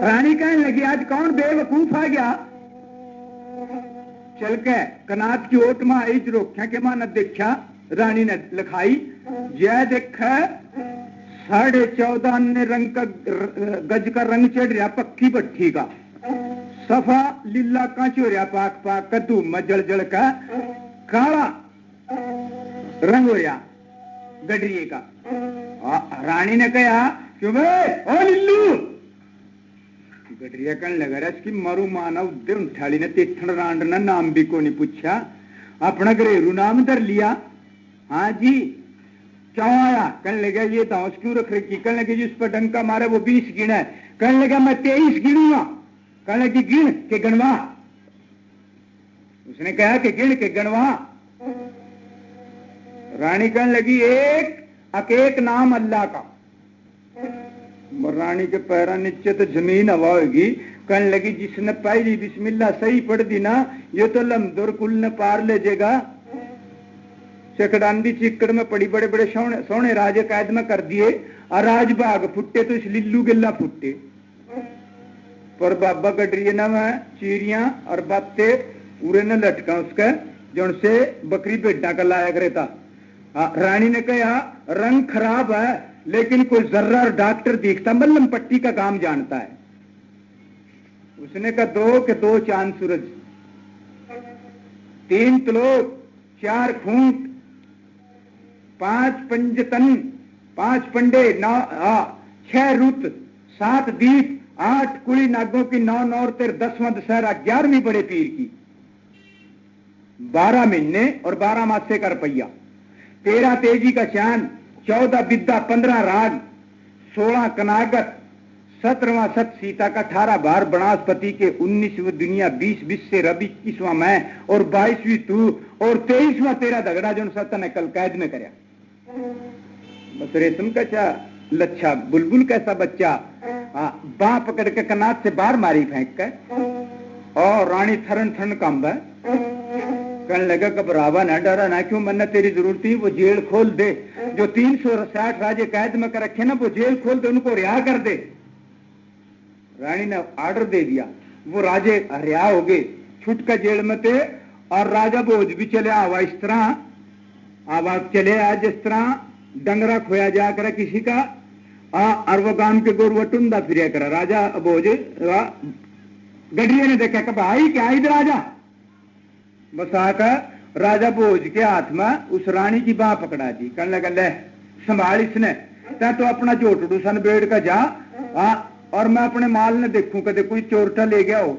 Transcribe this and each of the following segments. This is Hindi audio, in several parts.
रानी कहने लगी आज कौन बेवकूफ आ गया, चल के कनात की ओट में आई रोख्या के मां न देखा। रानी ने लिखाई जय देख 14.5 ने रंग का गज का रंग चढ़ रहा पक्की भट्ठी का, सफा लीला कांच हो रहा पाक पाक कद्दू मजल जल का काला रंग हो रहा गडरिए का। रानी ने कहा क्यों भाई ओ लिल्लू, गडरिया कहने लगा रहा इसकी मरु माना उद्दे उठाली ने तीठन रांड ने नाम भी को नहीं पूछा, अपना घरेलू नाम धर लिया। हाँ जी क्यों आया, कहने लगा ये दांस क्यों रख रखी, कहने लगे जिस पर डंका मारे वो 20 गिना है, कहने लगा मैं 23 गिनूंगा, कहने लगी गिन के गणवा। उसने कहा कि गिन के गणवा। रानी कहने लगी एक नाम अल्लाह का। रानी के पैरा नीचे तो जमीन हवा होगी, कहने लगी जिसने पहली बिस्मिल्लाह सही पढ़ दी ना ये तो लमदुर कुल ने पार ले जाएगा। चकडांदी चिक्कड़ में पड़ी बड़े बड़े सोने राज कैद में कर दिए और राज भाग फुट्टे तो इस लिल्लू गिल्ला फुट्टे। पर बाबा गडरिए ना मैं चीरियां और बातें पूरे न लटका उसका जो से बकरी भेडा का लाया करे था। रानी ने कहा रंग खराब है लेकिन कोई जर्रा डॉक्टर दिखता मल्लम पट्टी का काम जानता है। उसने कहा 2 के 2 चांद सूरज, 3 तलोक, 4 खूंट, 5 पंजतन, 5 पंडे, 6 रुत, 7 दीप, 8 कुली नागों की, 9 नौरतें, 10वां दशहरा, 11वीं बड़े पीर की, 12 महीने और 12 मासे का रुपया, 13 तेजी का चांद, 14 बिद्दा, 15 राग, 16 कनागत, 17वां सत सीता का, 18 बार बनास्पति के, 19वीं दुनिया, 20 विश्व रबी, 21वां मैं और 22वीं तू और 23वां तेरा दगड़ा जो सत्ता ने कल कैद में करया। बस रेशम का चा लच्छा बुलबुल कैसा बच्चा बां पकड़ के कनात से बाहर मारी फेंक कर और रानी थरन थरन कंब है। कहने लगा घबरावा ना डरा ना क्यों मन्ना तेरी जरूरत ही वो जेल खोल दे, जो 360 राजे कैद में कर रखे ना वो जेल खोल दे, उनको रिहा कर दे। रानी ने ऑर्डर दे दिया, वो राजे रिहा हो गए, छुट का जेल में थे और राजा भोज भी चले आवा इस तरह आवाज चले आ जिस तरह डंगरा खोया जा कर किसी का और वो गांव के गोरु टुंदा फिर कर। राजा भोज गडरिया ने देखा कि भाई क्या इधर राजा बस आकर राजा भोज के हाथ में उस रानी की बाह पकड़ा दी। कहने लगा ले संभाल इसने, तै तो अपना जोटड़ू सन बेड़ का जा और मैं अपने माल ने देखूं कदे कोई चोरटा ले गया हो।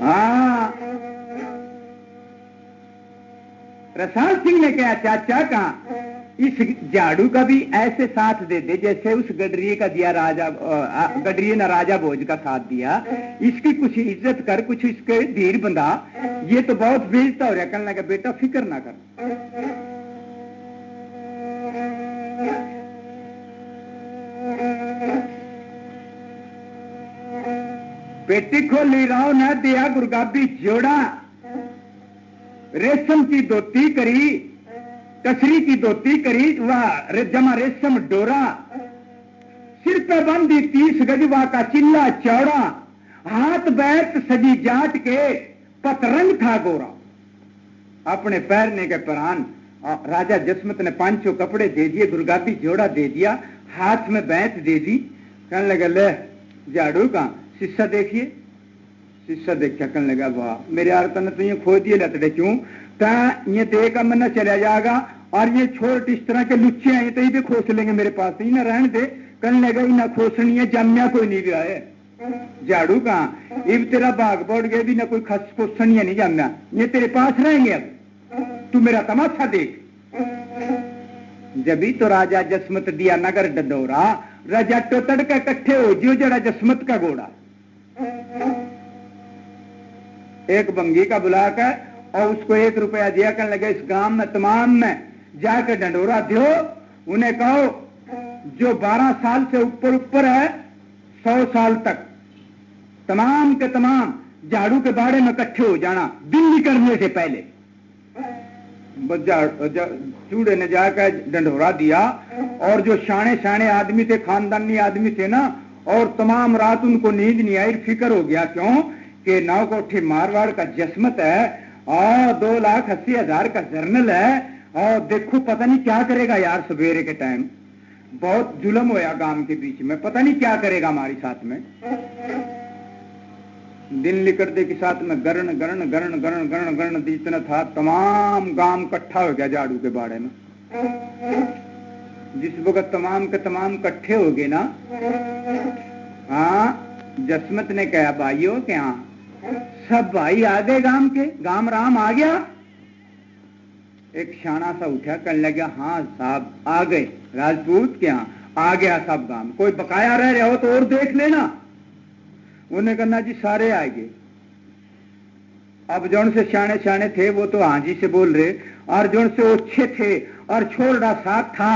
हाँ रसाल सिंह ने कहा चाचा कहा इस झाड़ू का भी ऐसे साथ दे दे जैसे उस गडरिए का दिया, राजा गडरिए ने राजा भोज का साथ दिया, इसकी कुछ इज्जत कर, कुछ इसके धीर बंधा, ये तो बहुत बेइज्जत हो रहा। कहने लगा बेटा फिक्र ना कर, पेटी खोली राव न दिया गुरगाबी जोड़ा, रेशम की धोती करी, कसरी की धोती करी, वह जमा रेशम डोरा, सिर पे बंदी 30 गजवा का चिल्ला चौड़ा, हाथ बैठ सजी जाट के पतरंग था गोरा। अपने पैरने के परान राजा जसमत ने 5 कपड़े दे दिए, गुरगाबी जोड़ा दे दिया, हाथ में बैत दे दी। कहने लगा ले झाड़ू का शीशा देखिए। शीशा देखा, कहने लगा वाह मेरे आरता ने तो ये खो दिए लतड़े क्यों, ये देख अब मैं चला जाएगा और ये छोट इस तरह के लुच्चे हैं तो ये खोस लेंगे मेरे पास, ही ना रहने दे। कहने लगा इना खोसनी है जामिया कोई नहीं गया है। झाड़ू कहाँ इब तेरा भाग बढ़ गया भी ना कोई खस खोसनी है नहीं जामिया, ये तेरे पास रहेंगे, अब तू मेरा तमाशा देख। जब तो राजा जसमत दिया नगर डडोरा, राजा तो तड़का इकट्ठे हो जियो जड़ा जसमत का घोड़ा। एक बंगी का बुलाकर और उसको 1 रुपया दिया। कहने लगे इस गांव में तमाम में जाकर डंडोरा दो, उन्हें कहो जो 12 साल से ऊपर है 100 साल तक तमाम के तमाम झाड़ू के बाड़े में इकट्ठे हो जाना दिन निकलने से पहले। चूड़े ने जाकर डंडोरा दिया, और जो शाने शाने आदमी थे, खानदानी आदमी थे ना, और तमाम रात उनको नींद नहीं आई, फिक्र हो गया। क्यों कि 9 कोठी मारवाड़ का जसमत है और 2,80,000 का जर्नल है, और देखो पता नहीं क्या करेगा यार। सवेरे के टाइम बहुत जुल्म होया गांव के बीच में, पता नहीं क्या करेगा हमारी साथ में। दिन लिकड़ते के साथ में गरण गरण गरण गरण गरण गरण जितना था, तमाम गांव इकट्ठा हो गया झाड़ू के बाड़े में। जिस वक्त तमाम के तमाम इकट्ठे हो गए ना, हाँ, जसमत ने कहा भाइयों क्या सब भाई आ गए गांव के, गांव राम आ गया। एक शाना सा उठा, कहने लगा हाँ साहब आ गए, राजपूत क्या आ गया सब गांव, कोई बकाया रह रहा हो तो और देख लेना। उन्हें कहना जी सारे आ गए। अब जौन से शाने शाने थे वो तो हाँ जी से बोल रहे, और जौन से ओछे थे और छोड़ा साथ था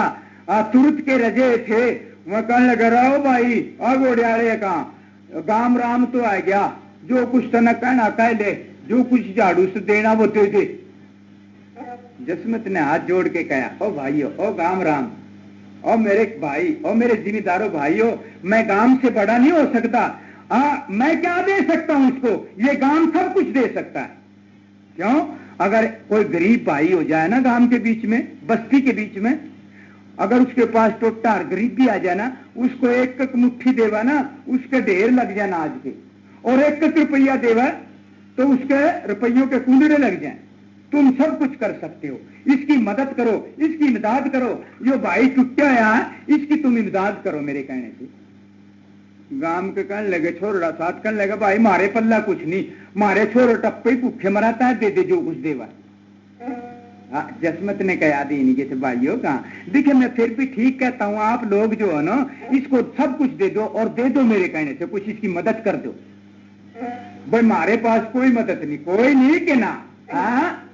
और तुरंत के रजे थे, वह कहने लगा रहो भाई और गोड़ियाड़े कहा गाम राम तो आ गया, जो कुछ तना कहना कह ले, जो कुछ झाड़ू से देना वो दे दे। जसमत ने हाथ जोड़ के कहा ओ भाइयों, ओ गाम राम, ओ मेरे भाई, ओ मेरे जिम्मेदारों भाइयों, मैं गांव से बड़ा नहीं हो सकता, मैं क्या दे सकता हूं इसको, ये गांव सब कुछ दे सकता है। क्यों? अगर कोई गरीब भाई हो जाए ना गांव के बीच में, बस्ती के बीच में, अगर उसके पास टोटा और गरीबी आ जाए ना, उसको एक एक मुट्ठी देवा ना, उसके ढेर लग जाए आज के, और एक एक रुपया देवा तो उसके रुपयों के कुंडड़े लग जाए। तुम सब कुछ कर सकते हो, इसकी मदद करो, इसकी इमदाद करो, जो भाई टूटा है इसकी तुम इमदाद करो मेरे कहने से। गांव के कहने लगे, छोरा साथ कहने लगा भाई मारे पल्ला कुछ नहीं, मारे छोरो टप्पे भूखे मराता है, दे दे जो कुछ देवा। जसमत ने कहा देनी के भाइयों कहा, देखिए मैं फिर भी ठीक कहता हूं, आप लोग जो है ना इसको सब कुछ दे दो, और दे दो मेरे कहने से, कुछ इसकी मदद कर दो। भाई मारे पास कोई मदद नहीं, कोई नहीं के ना। हाँ,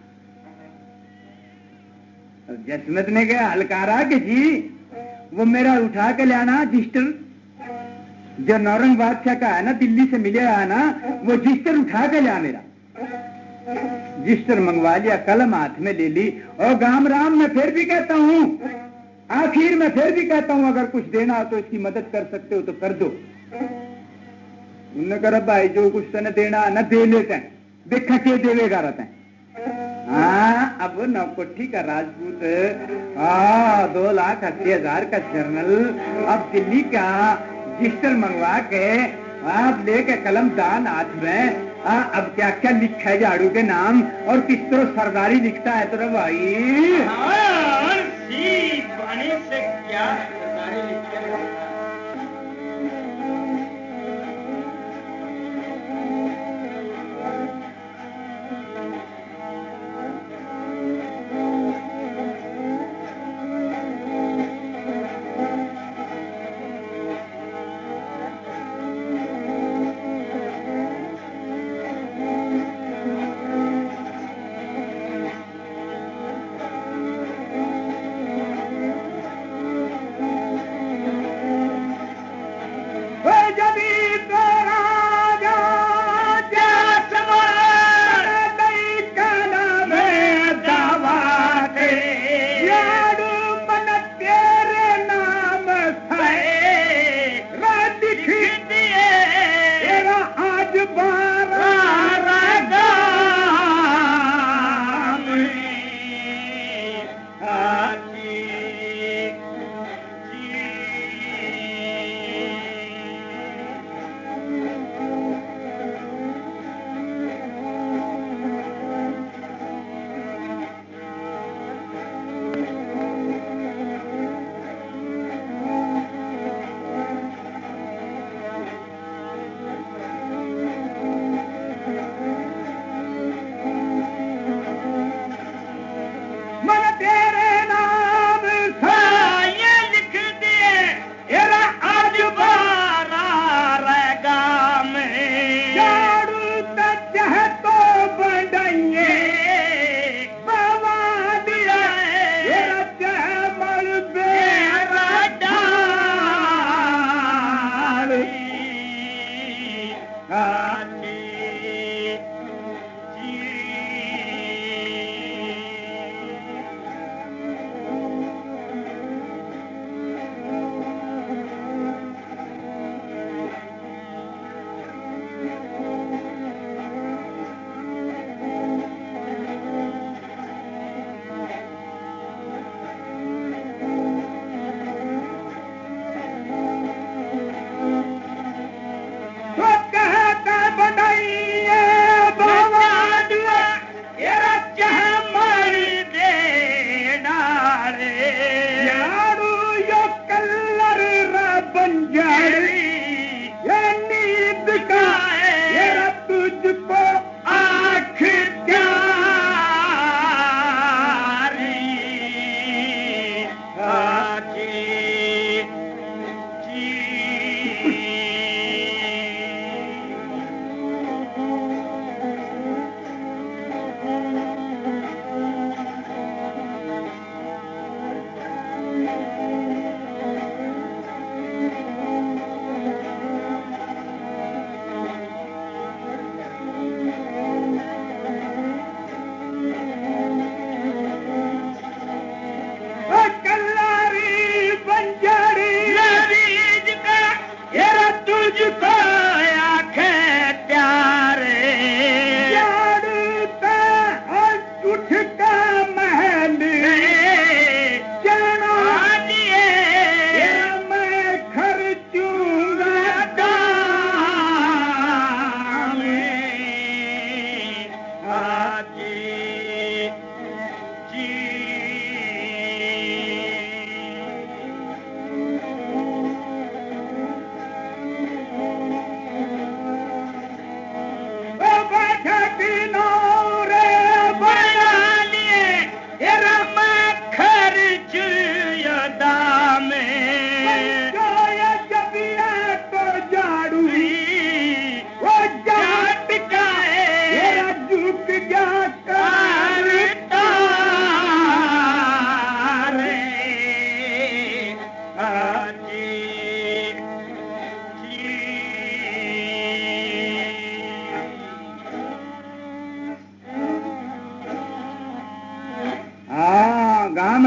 जसमत ने कहा हलकारा के जी वो मेरा उठा के लाना रजिस्टर, जो नौरंग बादशाह का है ना, दिल्ली से मिले है ना, वो रजिस्टर उठा के लिया मेरा। रजिस्टर मंगवा लिया, कलम हाथ में ले ली, और गाम राम मैं फिर भी कहता हूं, आखिर मैं फिर भी कहता हूं, अगर कुछ देना हो तो इसकी मदद कर सकते हो तो कर दो। उन्होंने कहा भाई जो कुछ तने देना न दे लेते हैं, देखा के देवेगा रहते हैं। हाँ, अब 9 कोठी का राजपूत 2,80,000 का जर्नल, अब दिल्ली का रजिस्टर मंगवा के आप लेके कलम दान हाथ में, अब क्या क्या लिखा है झाड़ू के नाम, और किस तरह सरदारी लिखता है तो भाई से क्या सरदारी लिखता है।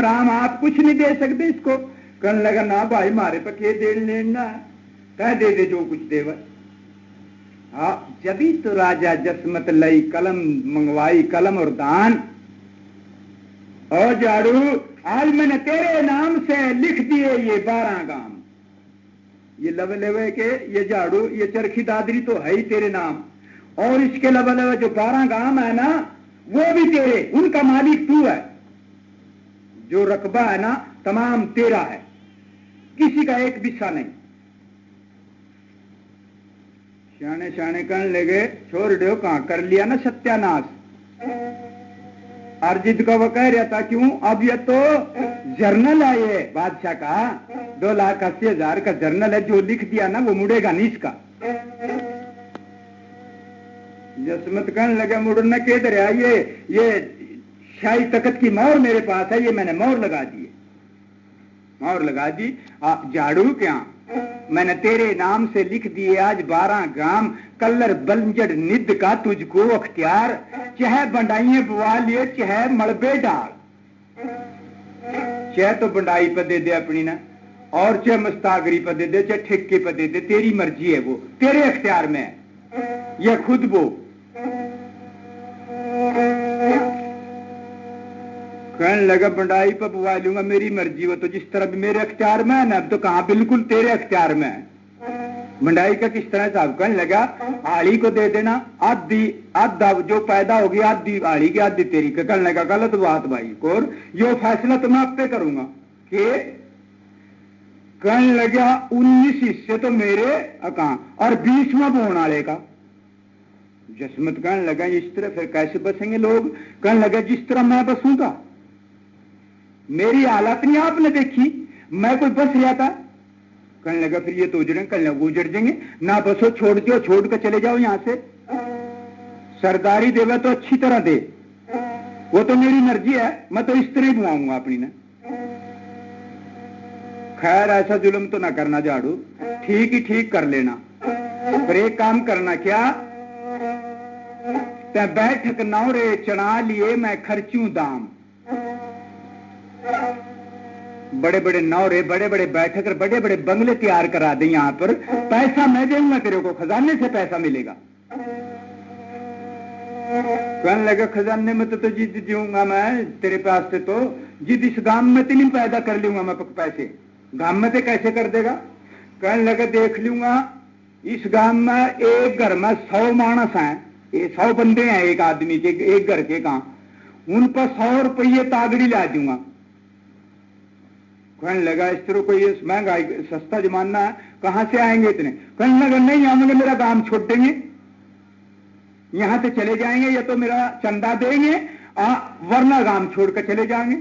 राम राम, आप कुछ नहीं दे सकते इसको। कहने लगा ना भाई मारे पर के देन लेना, कह दे दे जो कुछ देवा। हाँ, जभी तो राजा जसमत लई कलम मंगवाई, कलम और दान। और झाड़ू आज मैंने तेरे नाम से लिख दिए ये 12 गांव। ये लवे लवे के ये झाड़ू ये चरखी दादरी तो है ही तेरे नाम, और इसके लवे लवे जो 12 गांव है ना वो भी तेरे, उनका मालिक तू है। जो रकबा है ना तमाम तेरा है, किसी का एक बिस्सा नहीं। शाने शाने कहने लगे छोड़ दो, कहां कर लिया ना सत्यानाश। अर्जित को वो कह रहा था क्यों, अब ये तो जर्नल है, ये बादशाह का 2,80,000 का जर्नल है, जो लिख दिया ना वो मुड़ेगा नहीं इसका। जसमत कहने लगा मुड़ना किधर है, ये शाही तख्त की मोहर मेरे पास है, ये मैंने मोहर लगा दी, मोहर लगा दी। झाड़ू क्या मैंने तेरे नाम से लिख दिए आज 12 गांव, कलर बंजड़ निद का तुझको अख्तियार, चाहे बंडाइए बुआ लिए चाहे मलबे डाल। चाहे तो बंडाई पर दे दे अपनी ना, और चाहे मस्तागरी पर दे दे, चाहे ठेके पर दे दे, तेरी मर्जी है, वो तेरे अख्तियार में है, ये खुद वो। कहने लगा बंडाई पर बुआ लूंगा, मेरी मर्जी, वो तो जिस तरह भी मेरे अख्तियार में है ना, अब तो कहां बिल्कुल तेरे अख्तियार में है। बंडाई का किस तरह साहब, कहने लगा आड़ी को दे देना, आधी आधा जो पैदा होगी आधी आड़ी की आधी तेरी। कहने लगा गलत बात भाई कोर, यो फैसला तो मैं आप पे करूंगा। के कहने लगा 19 हिस्से तो मेरे कहां और 20वां बोन वाले का। जसमत कहने लगा इस तरह फिर कैसे बसेंगे लोग। कहने लगा जिस तरह मैं बसूंगा, मेरी हालत नहीं आपने देखी, मैं कोई बस रहा था। कहने लगा फिर ये तो उजड़ेंगे, कहने लगा उजड़ जाएंगे ना, बसो छोड़ दो, छोड़ कर चले जाओ यहां से। सरदारी देवे तो अच्छी तरह दे, वो तो मेरी मर्जी है, मैं तो इस तरह ही बुआऊंगा अपनी ना। खैर ऐसा जुल्म तो ना करना झाड़ू, ठीक ही ठीक कर लेना, पर एक काम करना क्या, ते बैठक नौरे चढ़ा लिए मैं खर्चूं दाम। बड़े बड़े नौरे, बड़े बड़े बैठक, बड़े बड़े बंगले तैयार करा दे, यहां पर पैसा मैं देऊंगा तेरे को, खजाने से पैसा मिलेगा। कहने लगा खजाने में तो जिद दूंगा मैं तेरे पास से, तो जिद इस गांव में तो नहीं पैदा कर लूंगा मैं पैसे, गांव में तो कैसे कर देगा। कहने लगा देख लूंगा, इस गांव में एक घर में 100 मानस हैं, 100 बंदे हैं एक आदमी के, एक घर के, कहां उन पर 100 रुपये तागड़ी ला दूंगा। कहने लगा इस तरह कोई महंगाई सस्ता जमाना है, कहां से आएंगे इतने। कहने लगा नहीं आएंगे, मेरा काम छोड़ देंगे, यहां से चले जाएंगे, या तो मेरा चंदा देंगे वरना गांव छोड़कर चले जाएंगे।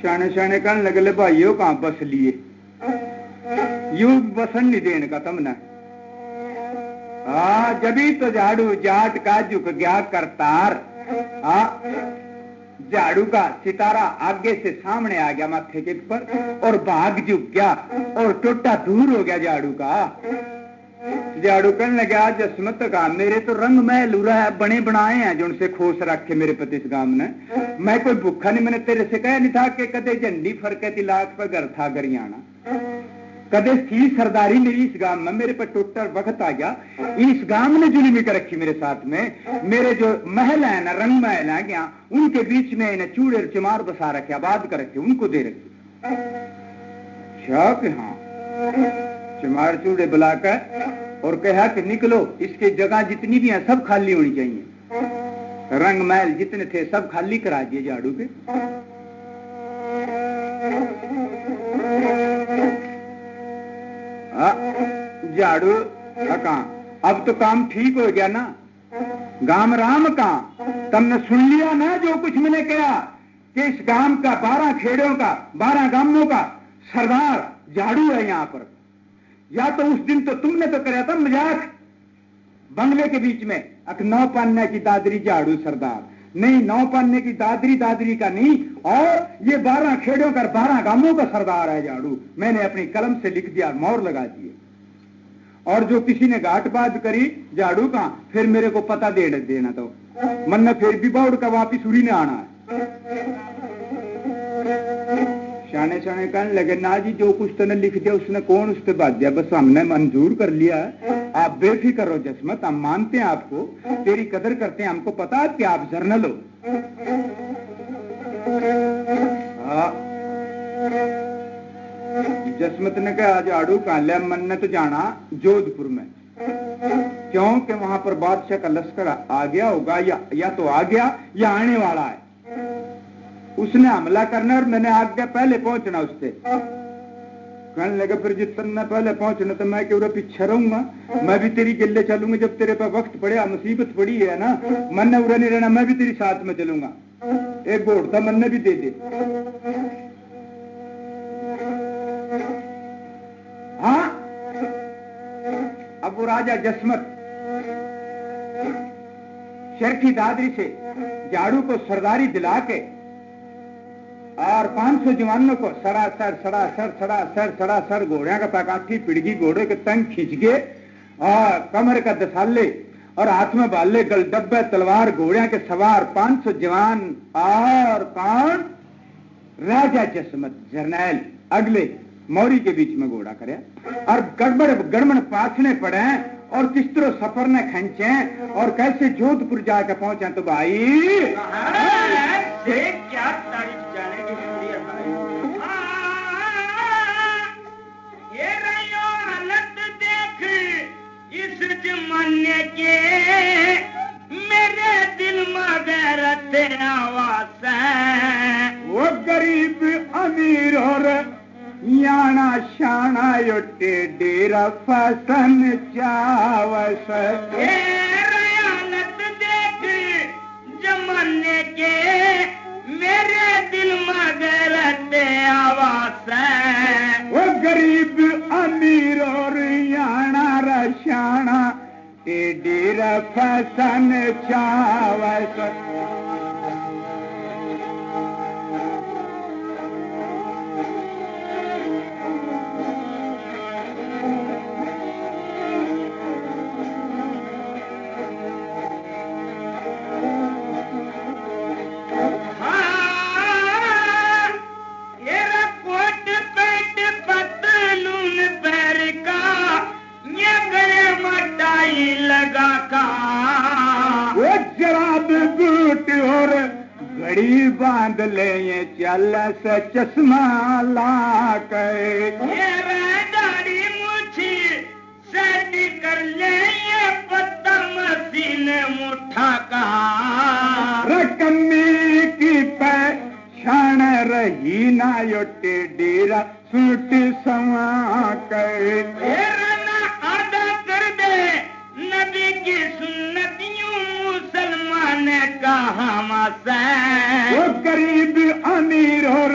शाने शाने कहने लगे ले भाइयों कहां बस लिए, यूं बसन नहीं देने का तुमने। जबी तो झाड़ू जाट का झुक गया करतार। झाड़ू का सितारा आगे से सामने आ गया माथे के ऊपर और भाग झुक गया और टोटा दूर हो गया झाड़ू का। झाड़ू कहने लगा जसमत का मेरे तो रंग महल उरा है, बने बनाए हैं जो उनसे खोस रख के मेरे पति इस गांव ने, मैं कोई भूखा नहीं, मैंने तेरे से कहा नहीं था कि कदे झंडी फरके तिलाक पर घर था गरियाना, कदे थी सरदारी मेरी इस गांव में, मेरे पर टोटर वक्त आ गया, इस गांव ने जुल्मी कर रखी मेरे साथ में, मेरे जो महल है ना रंग महल है क्या उनके बीच में इन्हें चूड़े चमार बसा रखे, आबाद कर रखे, उनको दे रखे। शौक हाँ चमार चूड़े बुलाकर और कहा कि निकलो, इसके जगह जितनी भी हैं सब खाली होनी चाहिए, रंग महल जितने थे सब खाली करा दिए झाड़ू के। झाड़ू अब तो काम ठीक हो गया ना, गांव राम का तुमने सुन लिया ना जो कुछ मैंने कहा कि इस गांव का 12 खेड़ों का 12 गांवों का सरदार झाड़ू है यहां पर। या तो उस दिन तो तुमने तो कराया था मजाक बंगले के बीच में, 9 पान्ने की दादरी झाड़ू सरदार नहीं, 9 पान्ने की दादरी का नहीं, और ये 12 खेड़ों का 12 गांवों का सरदार है झाड़ू। मैंने अपनी कलम से लिख दिया, मोहर लगा दिए, और जो किसी ने घाटबाज करी झाड़ू का फिर मेरे को पता दे देना, तो मन फिर भी बाउड का वापिस उड़ी ने आना है। सियाने सियाने कहने लगे, ना जी जो कुछ तूने लिख दिया उसने कौन उस पर बात दिया, बस हमने मंजूर कर लिया है, आप बेफिक्र हो जसमत, हम मानते हैं आपको, तेरी कदर करते हैं, हमको पता है कि आप जर्नल हो। जसमत ने कहा झाड़ू कहां लिया, मन ने तो जाना जोधपुर में, क्योंकि वहां पर बादशाह का लश्कर आ गया होगा, या तो आ गया या आने वाला है, उसने हमला करना और मैंने आगे पहले पहुंचना उससे। कहने लगा फिर जितना पहले पहुंचना तो मैं क्यों पीछे रहूंगा, मैं भी तेरी गिल्ले चलूंगा, जब तेरे पे वक्त पड़े, मुसीबत पड़ी है ना, मन ने उड़ा नहीं रहना, मैं भी तेरी साथ में चलूंगा, एक घोड़ता मन ने भी दे दे। हाँ, अब वो राजा जसमत शर्खी दादरी से झाड़ू को सरदारी दिला के और 500 जवानों को सरासर सरासर घोड़िया का पैकाठी पिड़गी घोड़े के तंग खींच के और कमर का दसाले और हाथ में बाले गल डब्बे तलवार घोड़िया के सवार 500 जवान और कौन, राजा जसमत जर्नैल अगले मौरी के बीच में घोड़ा करे और गड़बड़ गड़मड़ पाछने पड़े और किस तरह सफर ने खींचे और कैसे जोधपुर जाकर पहुंचे। तो भाई क्या तारीफ जाने की ये रही हालत देख इस जमाने के, मेरे दिल में गैरत आवाज है, वो गरीब अमीर और याना शाना योटे डेरा फसन चावस। हालत देख जमाने के, मेरे दिल में गैरत आवाज है, वो गरीब अमीर और याना रशाना डेरा फसन चावस। घड़ी बांध ले ये चल से चश्मा ला के, दाढ़ी मुछी सेट कर ले ये पत्ता मसीन मुठा का, रकमी की पहचान रही ना योटे डेरा सूट सवा के, अदा कर दे नबी की सुन्नतियों मुसलमान कहा वो गरीब अमीर और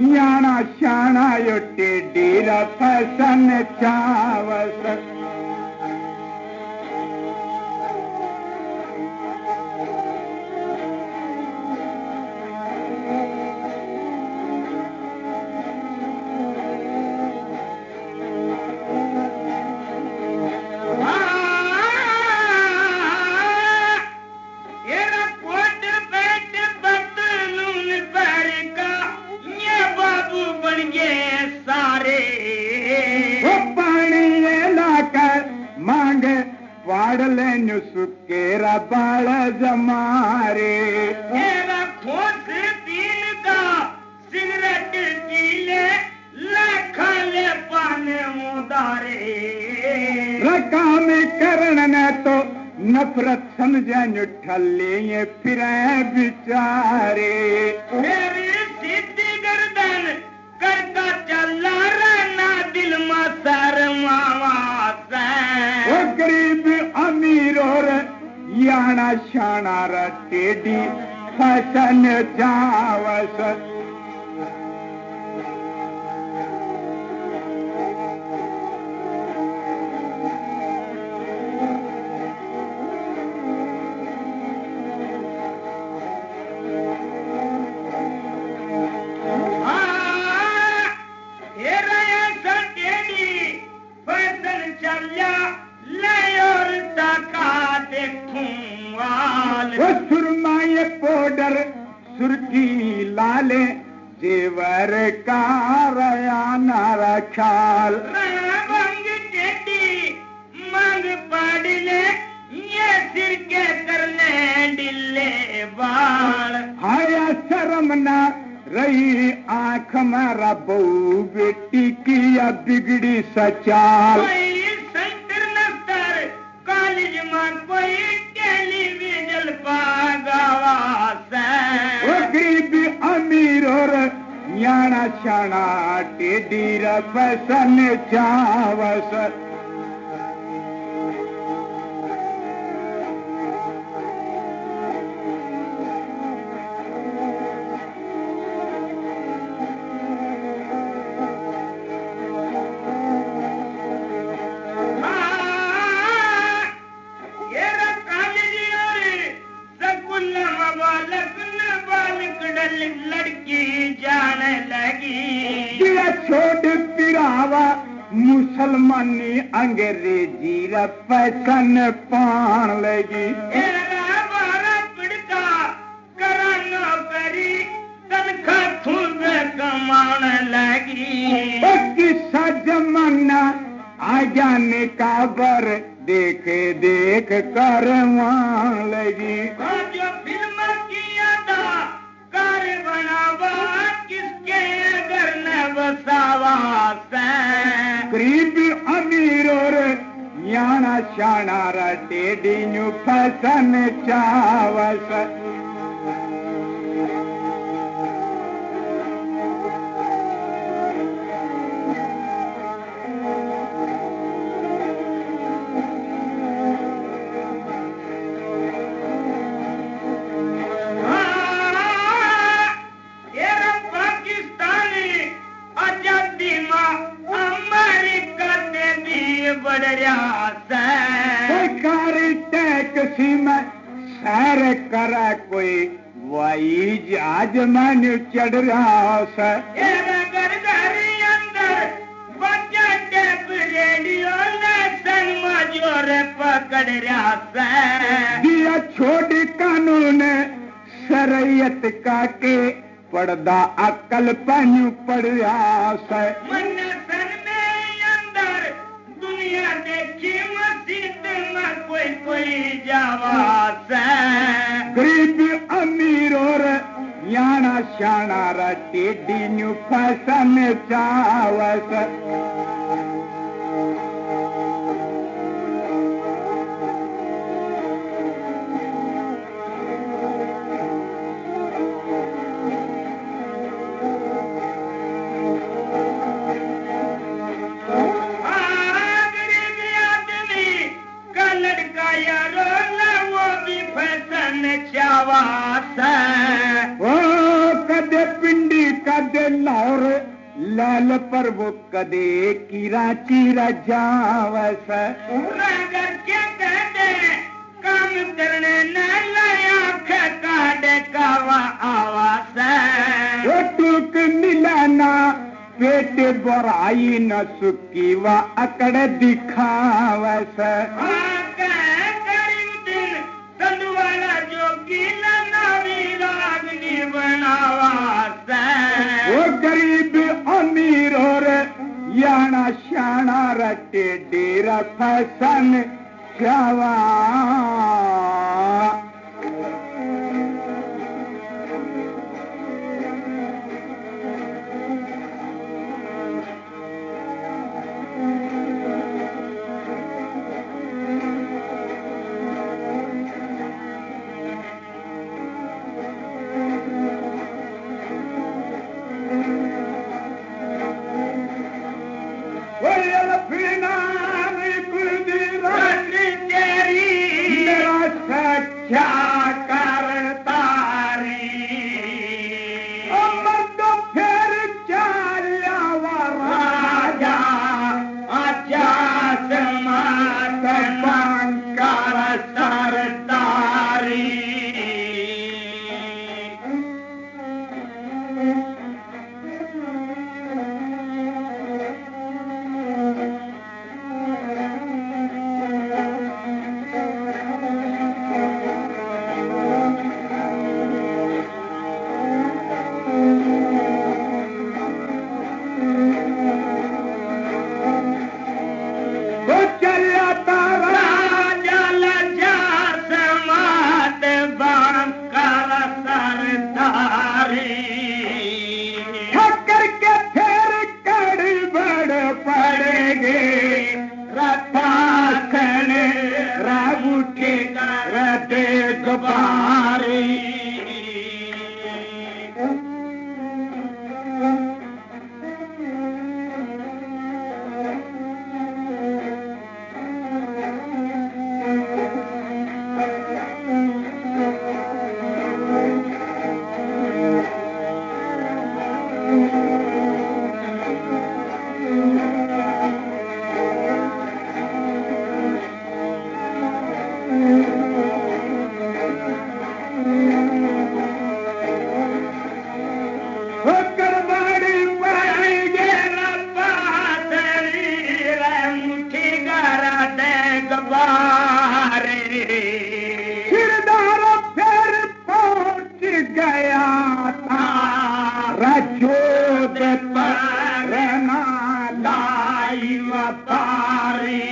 याना शाना योटे डेरा फसन चावस। सुकेरा बाल जमारे, खोस तीन का सिगरेट पीले लखले पाने मुदारे, रकाम करण ने तो नफरत समझे नुठले ये फिर बिचारे, मेरी सीधी गर्दन करता चला रहना दिल में शर्मावास है, वो गरीब अमीर और याना शाना टेढ़ी फसन चावस। सुरमाए पाउडर सुर्खी लाले जेवर का रया नारा ख्याल बंग टेडी मांग पाड़ले ये सिर के करने डिल्ले बाल हाया शर्म ना रही आंख मारा बहू बेटी की या बिगड़ी सचाल कोई संतर नफ्तर कॉलेज में कोई टेलीविजन पागावा वो गरीबी अमीर और न्याणा शाणा टेडी रफसन चावस लड़की जाने लगी दिया छोड़ पिरावा मुसलमानी अंग्रेजी रफसन पान लगी पिड़का करा नौकरी तनखा खूब कमान लगी किस्सा जमाना आ जाने का बर देख देख कर मान लगी जो फिल्म किया था कार बनावा किसके घर न बसावा गरीब अमीर और न्याणा शाणा टेडी न्यू फसन चावस टैक्सी में सैर करा कोई वाई जहाज में चढ़ रहा अंदर बच्चा टेप रेडियो लेसन मजोर पकड़ रहा दिया छोड़ कानून शरीयत का के पर्दा अकल पन्यू पड़ रहा मन सन में अंदर दुनिया देखी मस्जिद में कोई जावा गरीब अमीर और याना शाना टेडी न्यू फसन चावस कदे पिंडी कदे लाहौर लाल पर वो कदे कीराची रजावस नगर के कहते काम करने न लाया काटे कावा आवास वो टूक नीलाना पेट बोराई न सुकी वा अकड़ दिखावस वो गरीब अमीर और याना शाना टेडी रफसन चावा परना लाई वपारी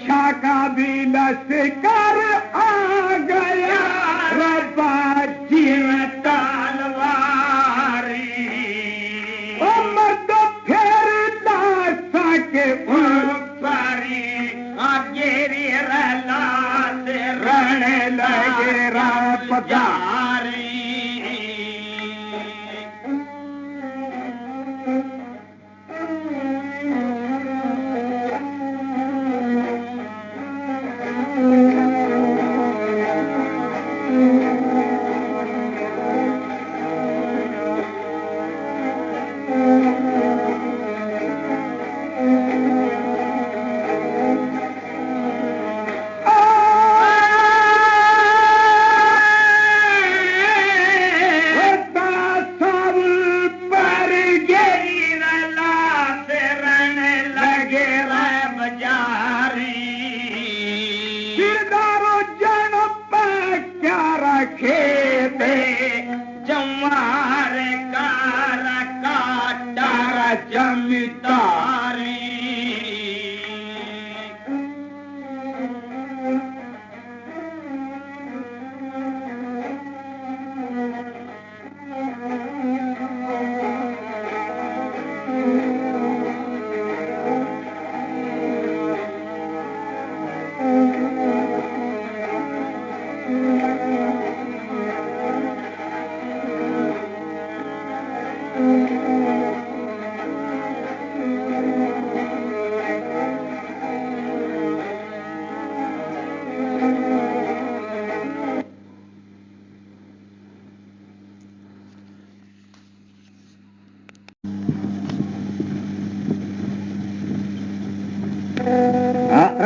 शाखा भी लस कर आ गया रबा जीव तलवारी मत फिर दासा के ऊपरी गिरी रला से रण लगे रजारी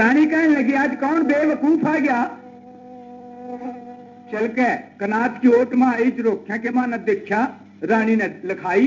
रानी कहने लगी आज कौन बेवकूफ आ गया चल के कनात की ओट में आई जो रोख्या के मां न देखा रानी ने लिखाई